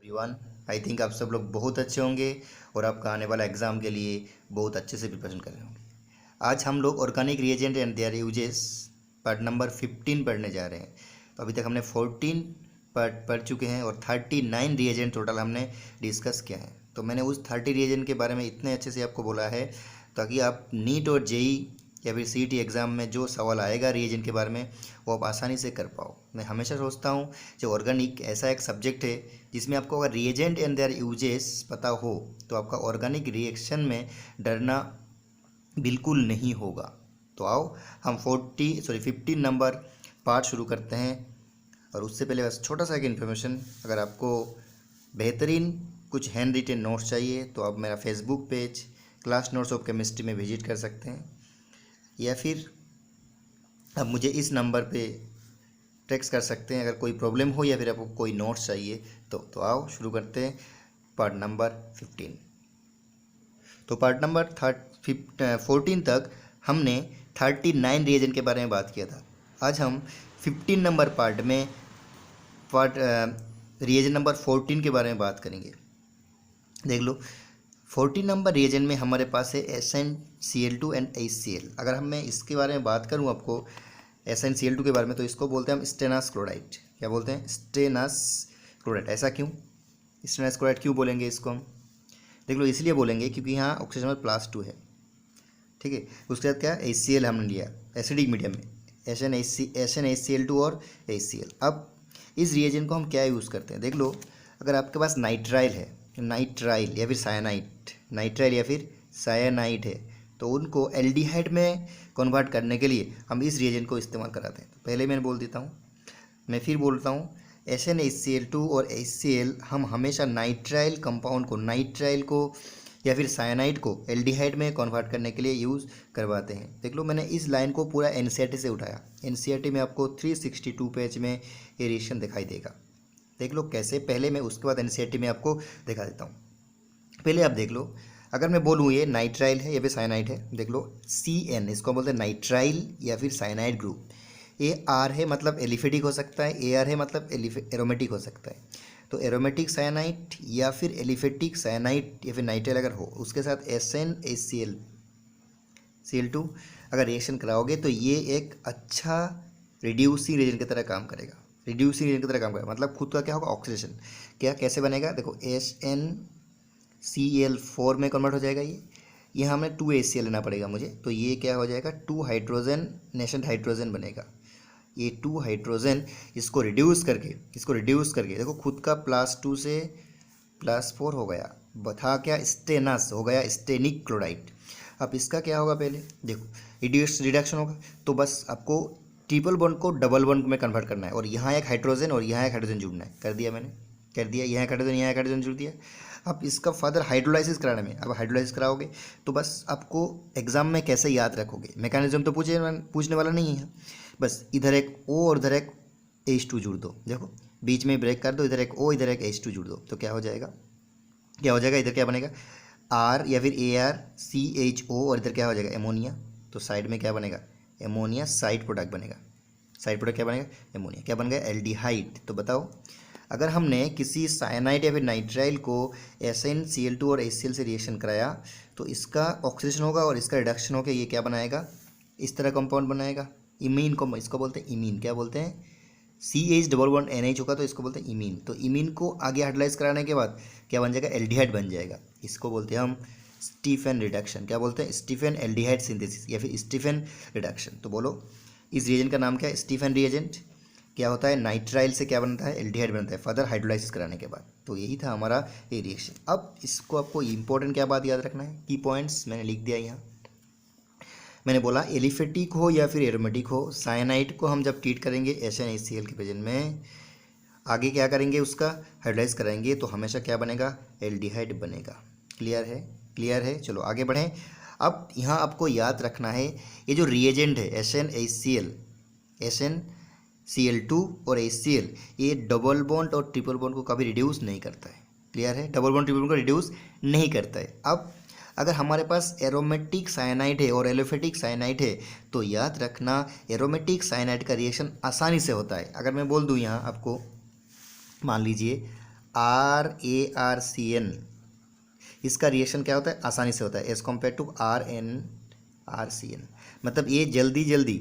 Everyone. I think आप सब लोग बहुत अच्छे होंगे और आपका आने वाला एग्ज़ाम के लिए बहुत अच्छे से प्रिपरेशन कर रहे होंगे। आज हम लोग organic reagent and there uses part number 15 पढ़ने जा रहे हैं। तो अभी तक हमने 14 पार्ट पढ़ चुके हैं और 39 रिएजेंट टोटल हमने डिस्कस किया है। तो मैंने उस 30 रिएजेंट के बारे में इतने अच्छे से आपको बोला है ताकि आप नीट और जेई या फिर सीईटी एग्ज़ाम में जो सवाल आएगा रिएजेंट के बारे में वो आप आसानी से कर पाओ। मैं हमेशा सोचता हूँ जो ऑर्गेनिक ऐसा एक सब्जेक्ट है जिसमें आपको अगर रिएजेंट एंड देयर यूजेस पता हो तो आपका ऑर्गेनिक रिएक्शन में डरना बिल्कुल नहीं होगा। तो आओ हम 15 नंबर पार्ट शुरू करते हैं। और उससे पहले बस छोटा सा एक इन्फॉर्मेशन, अगर आपको बेहतरीन कुछ हैंड रिटेन नोट्स चाहिए तो आप मेरा Facebook page class notes of chemistry में विजिट कर सकते हैं, या फिर आप मुझे इस नंबर पे टेक्स्ट कर सकते हैं अगर कोई प्रॉब्लम हो या फिर आपको कोई नोट्स चाहिए। तो आओ शुरू करते हैं पार्ट नंबर 15। तो पार्ट नंबर 14 तक हमने 39 रिएजेंट के बारे में बात किया था। आज हम 15 नंबर पार्ट में रिएजेंट नंबर 14 के बारे में बात करेंगे। देख लो 14 नंबर रिएजेंट में हमारे पास है SnCl2 एंड HCl। अगर मैं इसके बारे में बात करूं आपको SnCl2 के बारे में तो इसको बोलते हैं हम स्टेनस क्लोराइड। क्या बोलते हैं? Stannous chloride. ऐसा क्यों स्टेनस क्लोराइड क्यों बोलेंगे इसको हम? देख लो इसलिए बोलेंगे क्योंकि यहाँ ऑक्सीजन नंबर +2 है, ठीक है। उसके बाद क्या HCl हमने लिया एसिडिक मीडियम में, SnHCl2 और HCl। अब इस रिएजेंट को हम क्या यूज़ करते हैं? देख लो अगर आपके पास नाइट्राइल या फिर सायानाइड है तो उनको एल्डिहाइड में कन्वर्ट करने के लिए हम इस रिएजेंट को इस्तेमाल कराते हैं। तो पहले मैं बोल देता हूँ, मैं फिर बोलता हूँ, SnHCl2 और HCl हम हमेशा नाइट्राइल कंपाउंड को, नाइट्राइल को या फिर सायानाइड को एल्डिहाइड में कन्वर्ट करने के लिए यूज़ करवाते हैं। देख लो मैंने इस लाइन को पूरा NCERT से उठाया। NCERT में आपको 362 पेज में ये रिएक्शन दिखाई देगा। देख लो कैसे, पहले मैं उसके बाद NCERT में आपको दिखा देता हूँ। पहले आप देख लो, अगर मैं बोलूँ ये नाइट्राइल है या फिर साइनाइड है, देख लो CN इसको बोलते हैं नाइट्राइल या फिर साइनाइड ग्रुप। AR है मतलब एलिफेटिक हो सकता है, AR है मतलब एरोमेटिक हो सकता है। तो एरोमेटिक साइनाइड या फिर एलिफेटिक साइनाइड या फिर नाइट्राइल अगर हो, उसके साथ SnHCl2 अगर रिएक्शन कराओगे तो ये एक अच्छा रिड्यूसिंग एजेंट की तरह काम करेगा। मतलब खुद का क्या होगा? ऑक्सीडेशन। क्या कैसे बनेगा? देखो SnCl4 में कन्वर्ट हो जाएगा ये। यहाँ हमें 2 HCl लेना पड़ेगा मुझे, तो ये क्या हो जाएगा? 2 हाइड्रोजन हाइड्रोजन बनेगा। ये 2 हाइड्रोजन इसको रिड्यूस करके देखो खुद का +2 से +4 हो गया, बता क्या? स्टेनस हो गया, स्टेनिक क्लोराइड। अब इसका क्या होगा? पहले देखो रिडक्शन होगा, तो बस आपको ट्रिपल बॉन्ड को डबल बॉन्ड में कन्वर्ट करना है और यहाँ एक हाइड्रोजन और यहाँ एक हाइड्रोजन जुड़ना है। कर दिया मैंने, यहाँ एक हाइड्रोजन जुड़ दिया। अब इसका फर्दर हाइड्रोलाइसिस कराने में, अब हाइड्रोलाइसिस कराओगे तो बस आपको एग्जाम में कैसे याद रखोगे? मैकेनिज्म तो पूछने वाला नहीं है। बस इधर एक O और इधर एक H2 जुड़ दो। देखो बीच में ब्रेक कर दो, इधर एक O इधर एक H2 जुड़ दो, तो क्या हो जाएगा? इधर क्या बनेगा? R या फिर ArCHO और इधर क्या हो जाएगा? एमोनिया। तो साइड में क्या बनेगा? एमोनिया। साइड प्रोडक्ट बनेगा। साइड प्रोडक्ट क्या बनेगा? एमोनिया। क्या बन गया? एल्डिहाइड। तो बताओ अगर हमने किसी साइनाइड या फिर नाइट्राइल को SnCl2 और HCl से रिएक्शन कराया तो इसका ऑक्सीडेशन होगा और इसका रिडक्शन होकर ये क्या बनाएगा? इस तरह कंपाउंड बनाएगा। इमीन को इसको बोलते हैं इमीन। क्या बोलते हैं? CH डबल बॉन्ड NH होगा तो इसको बोलते हैं इमीन। तो इमीन को आगे हाइड्रोलाइज कराने के बाद क्या बन जाएगा? एल्डिहाइड बन जाएगा। इसको बोलते हैं हम स्टीफन रिडक्शन। क्या बोलते हैं? स्टीफन एल्डिहाइड सिंथेसिस या फिर स्टीफन रिडक्शन। तो बोलो इस रिएजेंट का नाम क्या है? Stephen reagent. क्या होता है? नाइट्राइल से क्या बनता है? एल्डिहाइड बनता है फर्दर हाइड्रोलाइसिस कराने के बाद। तो यही था हमारा ये रिएक्शन। अब इसको आपको इंपॉर्टेंट क्या बात याद रखना है? की पॉइंट्स मैंने लिख दिया यहाँ। मैंने बोला एलिफेटिक हो या फिर एरोमेटिक हो, साइनाइड को हम जब ट्रीट करेंगे SnHCl के प्रेजेंट में, आगे क्या करेंगे? उसका हाइड्रोलाइज कराएंगे तो हमेशा क्या बनेगा? एल्डिहाइड बनेगा। क्लियर है? चलो आगे बढ़ें। अब यहाँ आपको याद रखना है ये जो रिएजेंट है SnCl2 और HCl, ये डबल बॉन्ड और ट्रिपल बॉन्ड को कभी रिड्यूस नहीं करता है। क्लियर है? डबल बॉन्ड ट्रिपल बॉन्ड को रिड्यूस नहीं करता है। अब अगर हमारे पास एरोमेटिक साइनाइड है और एलोफेटिक साइनाइड है तो याद रखना एरोमेटिक साइनाइड का रिएक्शन आसानी से होता है। अगर मैं बोल दूँ यहाँ आपको, मान लीजिए RaRCN, इसका रिएक्शन क्या होता है, आसानी से होता है एज कम्पेयर टू RnRCN। मतलब ये जल्दी जल्दी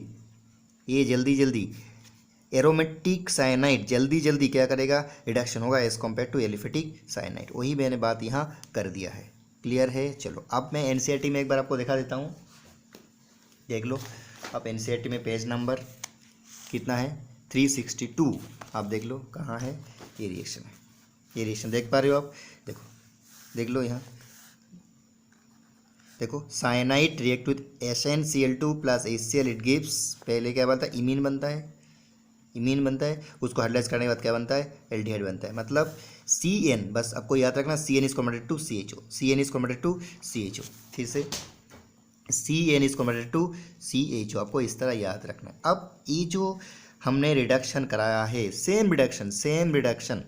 एरोमेटिक साइनाइड जल्दी जल्दी क्या करेगा, रिडक्शन होगा as compare to aliphatic cyanide. वही मैंने बात यहाँ कर दिया है। क्लियर है। चलो अब मैं NCERT में एक बार आपको दिखा देता हूँ, देख लो। अब NCERT में पेज नंबर कितना है, 362। आप देख लो कहाँ है ये रिएक्शन है, ये रिएक्शन देख पा रहे हो आप, देखो देख लो यहाँ, देखो cyanide react with SnCl2 plus HCl, it gives, पहले क्या बनता है, इमीन बनता है, इमीन बनता है, उसको हाइड्रोलाइज करने के बाद क्या बनता है, एल्डिहाइड बनता है। मतलब CN, बस आपको याद रखना CN is converted to CHO, CN is converted to CHO, फिर से CN is converted to CHO, आपको इस तरह याद रखना है। अब ये जो हमने रिडक्शन कराया है, सेम रिडक्शन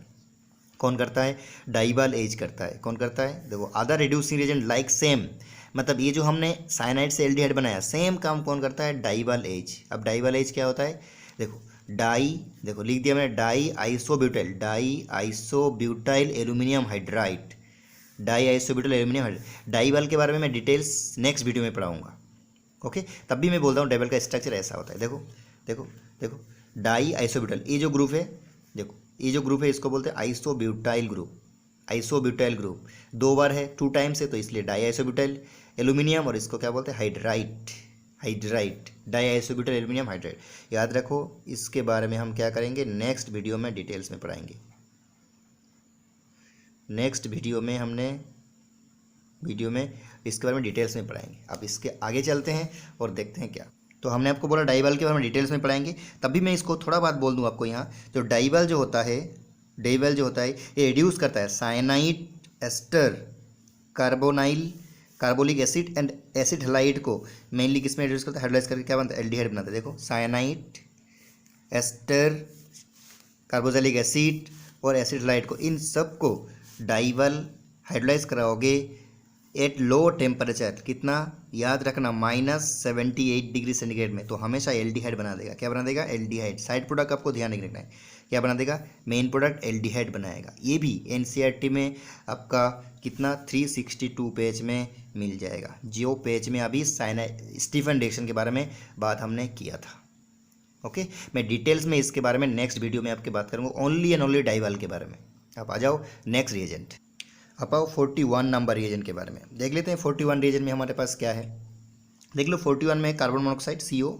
कौन करता है, डाइबाल एज करता है। कौन करता है, देखो other reducing agent like same, मतलब ये जो हमने साइनाइड से एल्डिहाइड बनाया, सेम काम कौन करता है, डाइबाल एज। अब डाइबाल एज क्या होता है, देखो देखो लिख दिया मैंने, डाई आइसोब्यूटाइल एल्यूमिनियम हाइड्राइड, डाइबाल के बारे में मैं डिटेल्स नेक्स्ट वीडियो में पढ़ाऊंगा। ओके, तब भी मैं बोलता हूँ डाइबाल का स्ट्रक्चर ऐसा होता है। देखो डाई आइसोब्यूटाइल, ये जो ग्रुप है, देखो ये जो ग्रुप है इसको बोलते हैं आइसोब्यूटाइल ग्रुप। 2 बार है, 2 टाइम्स है, तो इसलिए डाई आइसोब्यूटाइल एल्यूमिनियम, और इसको क्या बोलते हैं, hydride, die isobutyl aluminium hydride. याद रखो, इसके बारे में हम क्या करेंगे, नेक्स्ट वीडियो में डिटेल्स में पढ़ाएंगे। नेक्स्ट वीडियो में इसके बारे में डिटेल्स में पढ़ाएंगे। अब इसके आगे चलते हैं और देखते हैं क्या। तो हमने आपको बोला डाइबाल के बारे में डिटेल्स में पढ़ाएंगे, तभी मैं इसको थोड़ा बात बोल दूँ आपको यहाँ। जो डाइबाल जो होता है ये रिड्यूस करता है cyanide ester carbolic acid and acid halide को मेनली किस में रिड्यूस करता है, हाइड्रोलाइज करके क्या बनता है, एल्डिहाइड बनाता है। देखो साइनाइड एस्टर कार्बोक्सिलिक एसिड और एसिड हैलाइड को, इन सब को डाइबाल हाइड्रोलाइज कराओगे एट लो टेम्परेचर, कितना याद रखना, -78 डिग्री सेंटीग्रेड में, तो हमेशा एल्डिहाइड बना देगा। क्या बना देगा, एल्डिहाइड। साइड प्रोडक्ट आपको ध्यान नहीं रखना है, क्या बना देगा, मेन प्रोडक्ट एल्डिहाइड बनाएगा। ये भी NCERT में आपका कितना 362 पेज में मिल जाएगा, जो पेज में अभी स्टीफन रिएक्शन के बारे में बात हमने किया था। ओके, मैं डिटेल्स में इसके बारे में नेक्स्ट वीडियो में आपकी बात करूँगा, ओनली एंड ओनली डाइबाल के बारे में। आप आ जाओ नेक्स्ट रिएजेंट। अब आओ 41 नंबर रिएजेंट के बारे में देख लेते हैं। 41 रिएजेंट में हमारे पास क्या है, देख लो। 41 में कार्बन मोनोऑक्साइड CO,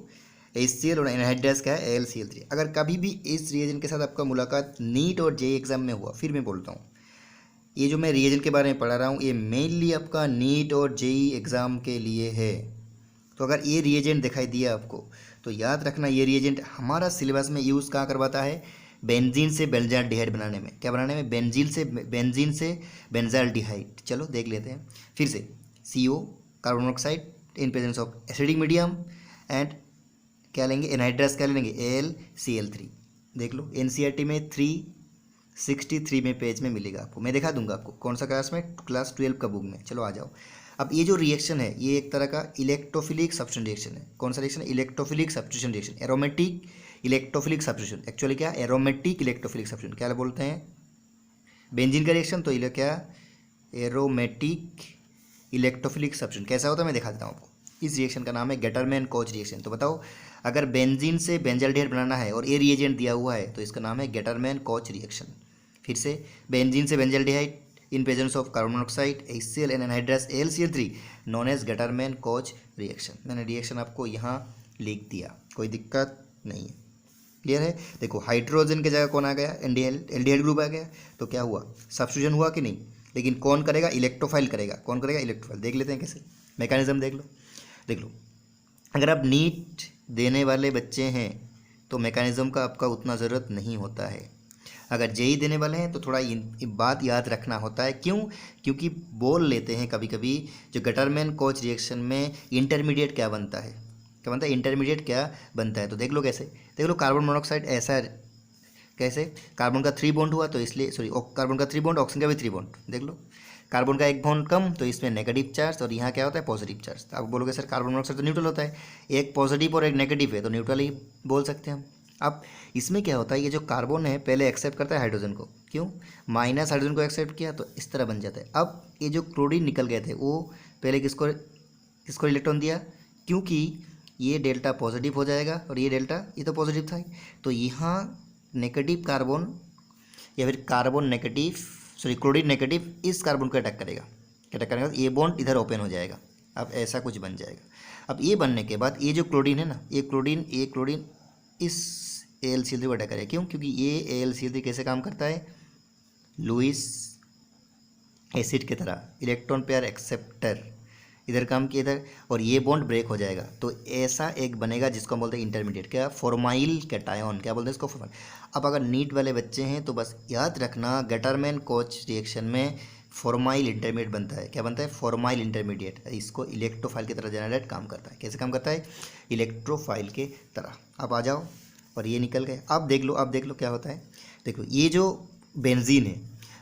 HCl और एनहाइड्रस क्या है, AlCl3। अगर कभी भी इस रिएजेंट के साथ आपका मुलाकात नीट और JEE एग्जाम में हुआ, फिर मैं बोलता हूँ ये जो मैं रिएजेंट के बारे में पढ़ा रहा हूँ ये मेनली आपका नीट और JEE एग्ज़ाम के लिए है। तो अगर ये रिएजेंट दिखाई दिया आपको तो याद रखना, ये रिएजेंट हमारा सिलेबस में यूज़ कहाँ करवाता है, बेंजीन से बेंजाल्डिहाइड बनाने में। क्या बनाने में, बेंजीन से बेंजाल्डिहाइड। चलो देख लेते हैं फिर से। CO carbon monoxide in presence of acidic medium and क्या लेंगे, एनहाइड्रस क्या लेंगे, AlCl3। देख लो NCERT में 363 में पेज में मिलेगा आपको, मैं दिखा दूंगा आपको कौन सा क्लास में, क्लास 12 का बुक में। चलो आ जाओ। अब ये जो रिएक्शन है ये एक तरह का इलेक्ट्रोफिलिक सब्स्टिट्यूशन रिएक्शन है। कौन सा रिएक्शन है, electrophilic substitution reaction, aromatic electrophilic substitution. Actually क्या, एरोमेटिक इलेक्ट्रोफिलिक सब्स्टिट्यूशन क्या बोलते हैं, बेंजीन का रिएक्शन, तो ये क्या, एरोमेटिक इलेक्ट्रोफिलिक सब्स्टिट्यूशन। कैसा होता है मैं दिखा देता हूँ आपको। इस रिएक्शन का नाम है गेटरमैन कोच रिएक्शन। तो बताओ, अगर बेंजीन से बेंजाल्डिहाइड बनाना है और ये रिएजेंट दिया हुआ है तो इसका नाम है गेटरमैन कोच रिएक्शन। फिर से, बेंजीन से benzaldehyde in presence of carbon monoxide HCl and anhydrous AlCl3 known as Gattermann Koch reaction. मैंने रिएक्शन आपको यहाँ लिख दिया, कोई दिक्कत नहीं है। क्लियर है। देखो हाइड्रोजन की जगह कौन आ गया, एल्डिहाइड ग्रुप आ गया, तो क्या हुआ, सब्स्टिट्यूशन हुआ कि नहीं। लेकिन कौन करेगा, इलेक्ट्रोफाइल करेगा। कौन करेगा, इलेक्ट्रोफाइल। देख लेते हैं कैसे, मैकेनिज्म देख लो। अगर आप नीट देने वाले बच्चे हैं तो मैकेनिज्म का आपका उतना ज़रूरत नहीं होता है। अगर JEE देने वाले हैं तो थोड़ा बात याद रखना होता है। क्यों, क्योंकि बोल लेते हैं कभी कभी जो गेटरमैन कोच रिएक्शन में इंटरमीडिएट क्या बनता है, इंटरमीडिएट क्या बनता है। तो देख लो कैसे, देख लो कार्बन मोनोऑक्साइड ऐसा, कैसे, कार्बन का 3 बॉन्ड हुआ तो इसलिए कार्बन का 3 बॉन्ड, ऑक्सीजन का भी 3 बॉन्ड। देख लो कार्बन का 1 बॉन्ड कम तो इसमें नेगेटिव चार्ज, और यहाँ क्या होता है, पॉजिटिव चार्ज। आप बोलोगे सर कार्बन मोनोऑक्साइड तो न्यूट्रल होता है, एक पॉजिटिव और एक नेगेटिव है तो न्यूट्रल ही बोल सकते हैं हम। अब इसमें क्या होता है, ये जो कार्बन है पहले एक्सेप्ट करता है हाइड्रोजन को, क्यों, माइनस हाइड्रोजन को एक्सेप्ट किया तो इस तरह बन जाता है। अब ये जो क्लोरीन निकल गए थे वो पहले किसको किसको इलेक्ट्रॉन दिया, क्योंकि ये डेल्टा पॉजिटिव हो जाएगा और ये डेल्टा ये तो पॉजिटिव था ही, तो यहाँ नेगेटिव कार्बन या फिर carbon negative sorry chlorine negative इस कार्बन को अटैक करेगा, अटैक करेगा तो ये बॉन्ड इधर ओपन हो जाएगा। अब ऐसा कुछ बन जाएगा। अब ये बनने के बाद ये जो क्लोरीन है ना, ये क्लोरीन इस AlCl3 को अटैक करेगा, क्यों, क्योंकि ये AlCl3 कैसे काम करता है, लुईस एसिड की तरह इलेक्ट्रॉन पेयर एक्सेप्टर, इधर काम किया इधर, और ये बॉन्ड ब्रेक हो जाएगा। तो ऐसा एक बनेगा जिसको हम बोलते हैं इंटरमीडिएट, क्या, फॉर्माइल कैटायन, क्या बोलते हैं इसको, फॉर्माइल। अब अगर नीट वाले बच्चे हैं तो बस याद रखना गटरमैन कोच रिएक्शन में फॉर्माइल इंटरमीडिएट बनता है, क्या बनता है, फॉर्माइल इंटरमीडिएट। इसको इलेक्ट्रोफाइल की तरह जनरेट काम करता है, कैसे काम करता है, इलेक्ट्रोफाइल के तरह। अब आ जाओ, और ये निकल गए। अब देख लो क्या होता है। देखो ये जो बेंजीन है,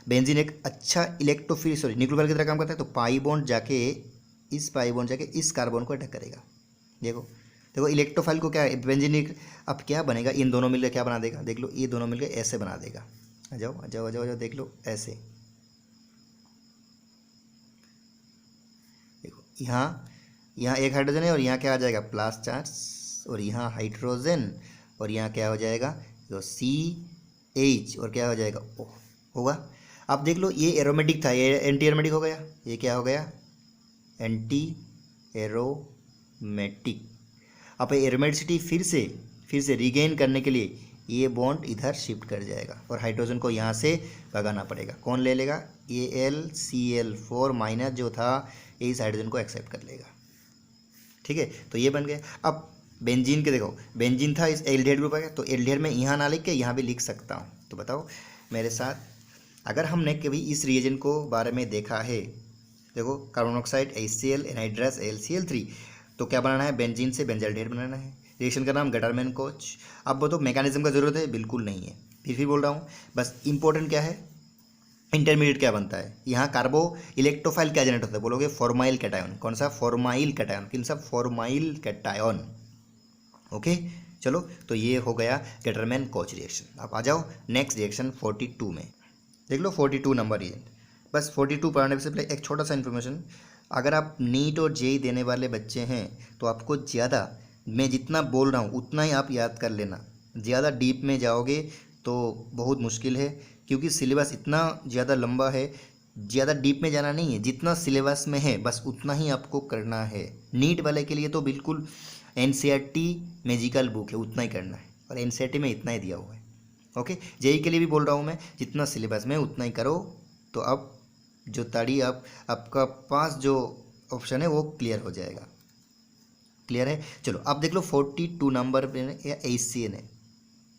बेंजीन एक अच्छा इलेक्ट्रोफिल सॉरी न्यूक्लियोफाइल की तरह काम करता है। तो पाई बॉन्ड जाके इस कार्बन को अटैक करेगा। देखो इलेक्ट्रोफाइल को क्या है, बेंजीन अब क्या बनेगा, इन दोनों मिलकर क्या बना देगा, देख लो ये दोनों मिलकर ऐसे बना देगा। आ जाओ देख लो ऐसे। देखो यहाँ एक हाइड्रोजन है और यहाँ क्या आ जाएगा, प्लस चार्ज, और यहाँ हाइड्रोजन, और यहाँ क्या हो जाएगा, तो CH, और क्या हो जाएगा, O होगा। अब देख लो ये एरोमेटिक था, ये एंटी एरोमेटिक हो गया, ये क्या हो गया, एंटी एरोमेटिक। अब एरोमेटिसिटी फिर से रिगेन करने के लिए ये बॉन्ड इधर शिफ्ट कर जाएगा और हाइड्रोजन को यहाँ से भगाना पड़ेगा। कौन ले लेगा, AlCl4 माइनस जो था इस हाइड्रोजन को एक्सेप्ट कर लेगा। ठीक है, तो ये बन गया। अब बेंजीन के देखो, बेंजीन था इस एल्डिहाइड ग्रुप आ गया, तो एल्डिहाइड में यहाँ ना लिख के यहाँ भी लिख सकता हूँ। तो बताओ मेरे साथ, अगर हमने कभी इस रिएजेंट को बारे में देखा है, देखो carbon monoxide HCl anhydrous AlCl3, तो क्या बनाना है, बेंजीन से बेंजाल्डिहाइड बनाना है। रिएक्शन का नाम गटरमैन कोच। अब बताओ मैकेनिज्म का जरूरत है, बिल्कुल नहीं है। फिर बोल रहा हूँ, बस इंपॉर्टेंट क्या है, इंटरमीडिएट क्या बनता है, यहाँ कार्बो इलेक्ट्रोफाइल क्या जनरेट होता है, बोलोगे फॉर्माइल कैटायन। कौन सा, फॉर्माइल कैटायन, कौन सा, फॉर्माइल कैटायन। ओके चलो, तो ये हो गया गटरमैन कोच रिएक्शन। अब आ जाओ नेक्स्ट रिएक्शन 42 में। देख लो 42 नंबर रिएक्शन। बस 42 पढ़ने से पहले एक छोटा सा इन्फॉर्मेशन, अगर आप नीट और जेई देने वाले बच्चे हैं तो आपको ज़्यादा, मैं जितना बोल रहा हूँ उतना ही आप याद कर लेना। ज़्यादा डीप में जाओगे तो बहुत मुश्किल है, क्योंकि सिलेबस इतना ज़्यादा लंबा है। ज़्यादा डीप में जाना नहीं है, जितना सिलेबस में है बस उतना ही आपको करना है। नीट वाले के लिए तो बिल्कुल NCERT मैजिकल बुक है, उतना ही करना है, और NCERT में इतना ही दिया हुआ है। ओके, जेई के लिए भी बोल रहा हूँ मैं, जितना सिलेबस में उतना ही करो। तो अब जो ताड़ी आपका पास जो ऑप्शन है वो क्लियर हो जाएगा। क्लियर है, चलो अब देख लो 42 नंबर पे HCN है,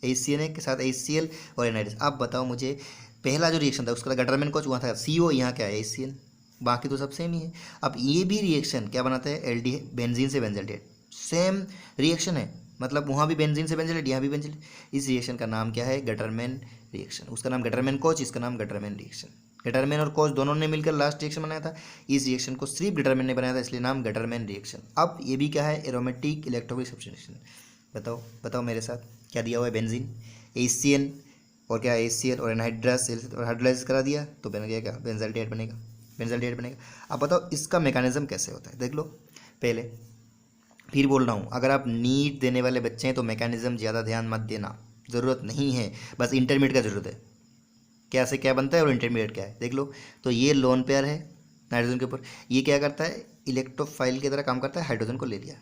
HCN के साथ HCl और एनहाइड्रस। आप बताओ मुझे, पहला जो रिएक्शन था उसका गटरमैन कोच हुआ था CO, यहाँ क्या है HCN, बाकी तो सब सेम ही है। अब ये भी रिएक्शन क्या बनाता है, एल्डिहाइड बेंजीन से बेंजाल्डिहाइड, सेम रिएक्शन है, मतलब वहाँ भी बेंजीन से बेंजाल्डिहाइड, यहाँ भी बेंजाल्डिहाइड। इस रिएक्शन का नाम क्या है, गटरमैन रिएक्शन। उसका नाम गटरमैन कोच, इसका नाम गटरमैन रिएक्शन। गटरमैन और कोच दोनों ने मिलकर लास्ट रिएक्शन बनाया था। इस रिएक्शन को सिर्फ गटरमैन ने बनाया था, इसलिए नाम गटरमैन रिएक्शन। अब ये भी क्या है, एरोमेटिक इलेक्ट्रोफिलिक सब्स्टिट्यूशन। बताओ मेरे साथ, क्या दिया हुआ है, बेंजीन, HCN और क्या HCl और एनहाइड्रस और हाइड्रोलाइज करा दिया तो बन गया क्या, बेंजाल्डिहाइड बनेगा। अब बताओ इसका मैकेनिज्म कैसे होता है, देख लो पहले। फिर बोल रहा हूँ, अगर आप नीट देने वाले बच्चे हैं तो मैकेनिज्म ज़्यादा ध्यान मत देना, ज़रूरत नहीं है, बस इंटरमीडिएट का ज़रूरत है, क्या से क्या बनता है और इंटरमीडिएट क्या है। देख लो, तो ये लोन पेयर है नाइट्रोजन के ऊपर, ये क्या करता है, इलेक्ट्रोफाइल की तरह काम करता है, हाइड्रोजन को ले लिया,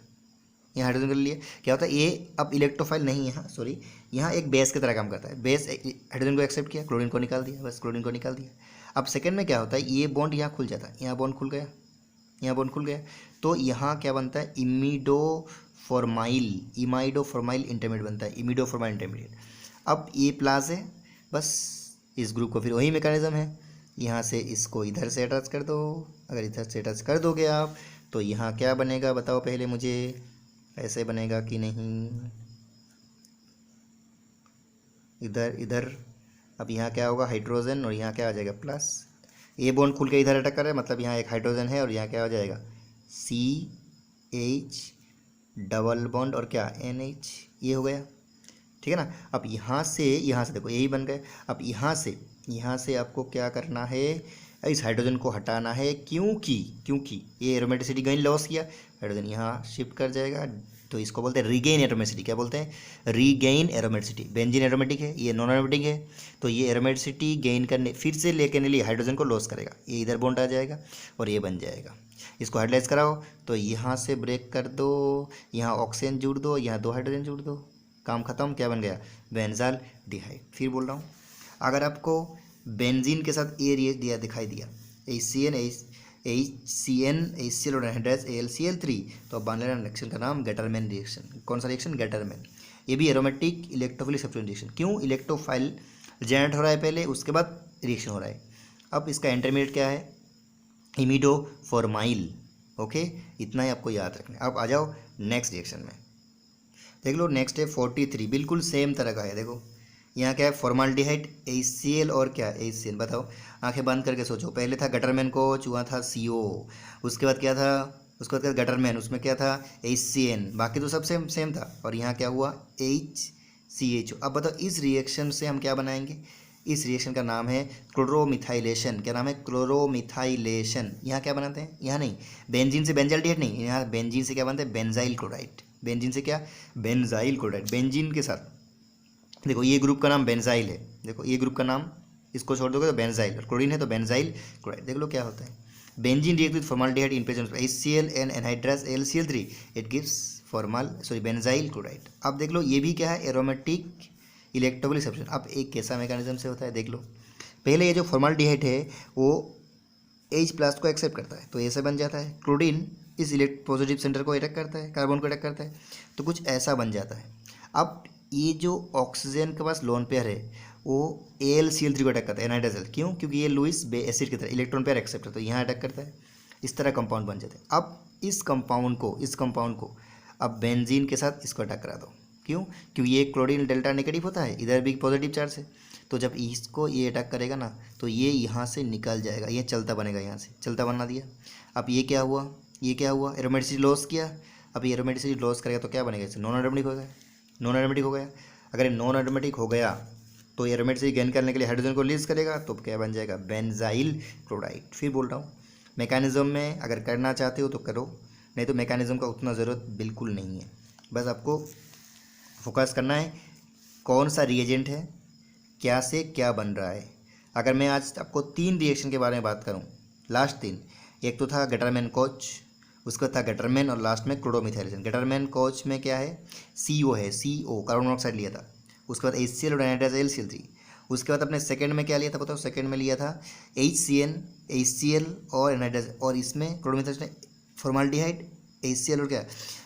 यहाँ हाइड्रोजन को ले लिया, क्या होता है ये, अब इलेक्ट्रोफाइल नहीं है, सॉरी, यहाँ एक बेस की तरह काम करता है। बेस हाइड्रोजन को एक्सेप्ट किया, क्लोरीन को निकाल दिया, बस क्लोरीन को निकाल दिया। अब सेकेंड में क्या होता है, ये बॉन्ड यहाँ खुल जाता है, यहाँ बॉन्ड खुल गया, यहाँ बॉन्ड खुल गया, तो यहाँ क्या बनता है, इमिडोफॉर्माइल इंटरमीडिएट बनता है, इमिडोफॉर्माइल इंटरमीडिएट। अब ये प्लस है, बस इस ग्रुप को फिर वही मैकेनिज्म है, यहाँ से इसको इधर से अटैच कर दो। अगर इधर से अटैच कर दोगे आप तो यहाँ क्या बनेगा, बताओ पहले मुझे, ऐसे बनेगा कि नहीं, इधर। अब यहाँ क्या होगा, हाइड्रोजन, और यहाँ क्या आ जाएगा, प्लस। ये बॉन्ड खुल के इधर अटैक कर रहा है, मतलब यहाँ एक हाइड्रोजन है और यहाँ क्या हो जाएगा, CH डबल बॉन्ड और क्या NH, ये हो गया। ठीक है ना। अब यहाँ से देखो यही बन गए। अब यहाँ से आपको क्या करना है, इस हाइड्रोजन को हटाना है, क्योंकि ये एरोमेटिसिटी गेन लॉस किया, हाइड्रोजन यहाँ शिफ्ट कर जाएगा, तो इसको बोलते हैं रीगेन एरोमेटिसिटी। क्या बोलते हैं? Regain aromaticity. बेंजीन एरोमेटिक है, ये नॉन एरोमेटिक है, तो ये एरोमेटिसिटी गेन करने फिर से लेके लिए हाइड्रोजन को लॉस करेगा, ये इधर बॉन्ड आ जाएगा और ये बन जाएगा। इसको हाइड्रोलाइज कराओ तो यहाँ से ब्रेक कर दो, यहाँ ऑक्सीजन जुड़ दो, यहाँ 2 हाइड्रोजन जुड़ दो, काम खत्म। क्या बन गया? बेंजाल डिहाइड। फिर बोल रहा हूँ, अगर आपको बेंजीन के साथ ए दिया दिखाई दिया, HCl और एनहाइड्राइज AlCl3, तो अब बन लेना रिएक्शन का नाम गेटरमैन रिएक्शन। कौन सा रिएक्शन? गेटरमैन। ये भी एरोमेटिक इलेक्ट्रोफिलिक सब्स्टिट्यूशन रिएक्शन। क्यों? इलेक्ट्रोफाइल जनरेट हो रहा है पहले, उसके बाद रिएक्शन हो रहा है। अब इसका इंटरमीडिएट क्या है? इमिडोफॉर्माइल। ओके, इतना ही आपको याद रखना है। अब आ जाओ नेक्स्ट रिएक्शन में, देख लो। नेक्स्ट है 43, बिल्कुल सेम तरह का है। देखो यहाँ क्या है? फॉर्माल्डिहाइड HCl और क्या? HCl। बताओ, आंखें बंद करके सोचो। पहले था गटरमैन कोच, हुआ था CO, उसके बाद क्या था? उसके बाद क्या? गटरमैन, उसमें क्या था? HCN। बाकी तो सब सेम था। और यहाँ क्या हुआ? HCHO। अब बताओ इस रिएक्शन से हम क्या बनाएंगे? इस रिएक्शन का नाम है क्लोरोमिथाइलेशन। क्या नाम है? क्लोरोमिथाइलेशन। यहाँ क्या बनाते हैं? यहाँ नहीं, बेंजीन से बेंजाल्डिहाइड नहीं, यहाँ बेंजीन से क्या बनता है? Benzyl chloride. बेंजीन से क्या? Benzyl chloride. बेंजीन के साथ देखो ये ग्रुप का नाम बेंजाइल है, देखो ये ग्रुप का नाम, इसको छोड़ दोगे तो बेंजाइल, और क्लोरीन है तो बेंजाइल क्लोराइड। देख लो क्या होता है। Benzene react with formaldehyde in presence of HCl and anhydrous AlCl3, it gives benzyl chloride. अब देख लो ये भी क्या है? Aromatic electrophilic substitution. अब एक कैसा मैकेनिज्म से होता है देख लो। पहले ये जो फॉर्माल्डिहाइड है वो H+ को एक्सेप्ट करता है, तो ऐसे बन जाता है। क्लोरीन इस पॉजिटिव सेंटर को अटैक करता है, कार्बन को अटैक करता है, तो कुछ ऐसा बन जाता है। अब ये जो ऑक्सीजन के पास लोन पेयर है वो AlCl3 को अटैक करता है, एनहाइड्राइल। क्यों? क्योंकि ये लुईस एसिड की तरह इलेक्ट्रॉन पेयर एक्सेप्ट है, तो यहाँ अटैक करता है। इस तरह कंपाउंड बन जाते हैं। अब इस कंपाउंड को अब बेंजीन के साथ इसको अटैक करा दो। क्यों? क्योंकि ये क्लोरीन डेल्टा नेगेटिव होता है, इधर भी पॉजिटिव चार्ज है, तो जब इसको ये अटैक करेगा ना तो ये यहाँ से निकल जाएगा, ये चलता बनेगा, यहाँ से चलता बना दिया। अब ये क्या हुआ? एरोमेटिसिटी लॉस किया। अब ये एरोमेटिसिटी लॉस करेगा तो क्या बनेगा? इसे नॉन एरोमेटिक हो गया। अगर ये नॉन एरोमेटिक हो गया तो एरोमेटिसिटी गेन करने के लिए हाइड्रोजन को रिलीज करेगा, तो क्या बन जाएगा? Benzyl chloride. फिर बोल रहा हूँ, मैकेनिज्म में अगर करना चाहते हो तो करो, नहीं तो मैकेनिज्म का उतना ज़रूरत बिल्कुल नहीं है। बस आपको फोकस करना है कौन सा रिएजेंट है, क्या से क्या बन रहा है। अगर मैं आज आपको 3 रिएक्शन के बारे में बात करूँ, लास्ट 3, एक तो था गटरमैन कोच, उसका था गटरमैन, और लास्ट में क्लोरोमिथाइलेशन। गटरमैन कोच में क्या है? CO है, CO कार्बन मोनोऑक्साइड लिया था। उसके बाद HCl और एनहाइड्रास AlCl3। उसके बाद अपने सेकंड में क्या लिया था बताओ? सेकंड में लिया था HCl और एनहाइड्रास, और इसमें क्लोरोमिथाइलेशन फॉर्माल्डिहाइड HCl और क्या?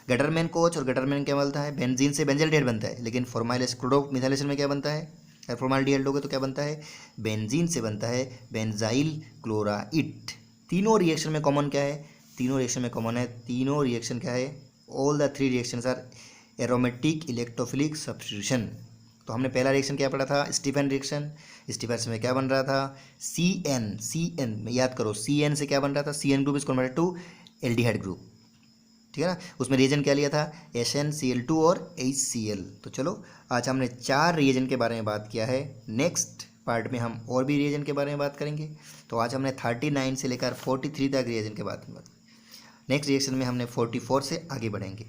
Gattermann coach. और गटरमैन क्या बनता है? बेंजीन से बेंजाल्डिहाइड बनता है, लेकिन क्लोरोमिथाइलेशन में क्या बनता है? अगर फॉर्माल्डिहाइड लोगे तो क्या बनता है? बेंजीन से बनता है बेंजाइल क्लोराइड। तीनों रिएक्शन में कॉमन क्या है? तीनों रिएक्शन क्या है? All the 3 reactions are aromatic electrophilic substitution. तो हमने पहला रिएक्शन क्या पढ़ा था? Stephen reaction. स्टीफन में क्या बन रहा था? CN में याद करो, CN से क्या बन रहा था? CN group is converted to aldehyde group, ठीक है ना। उसमें रिएजेंट क्या लिया था? SnCl2 और HCl। तो चलो आज हमने 4 रिएजेंट के बारे में बात किया है। नेक्स्ट पार्ट में हम और भी रिएजेंट के बारे में बात करेंगे। तो आज हमने 39 से लेकर 43 तक रिएजेंट के बारे में। नेक्स्ट रिएक्शन में हमने 44 से आगे बढ़ेंगे।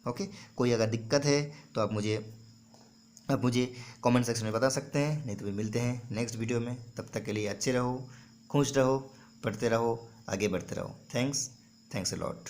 ओके, कोई अगर दिक्कत है तो आप मुझे कमेंट सेक्शन में बता सकते हैं, नहीं तो भी मिलते हैं नेक्स्ट वीडियो में। तब तक के लिए अच्छे रहो, खुश रहो, पढ़ते रहो, आगे बढ़ते रहो। Thanks a lot.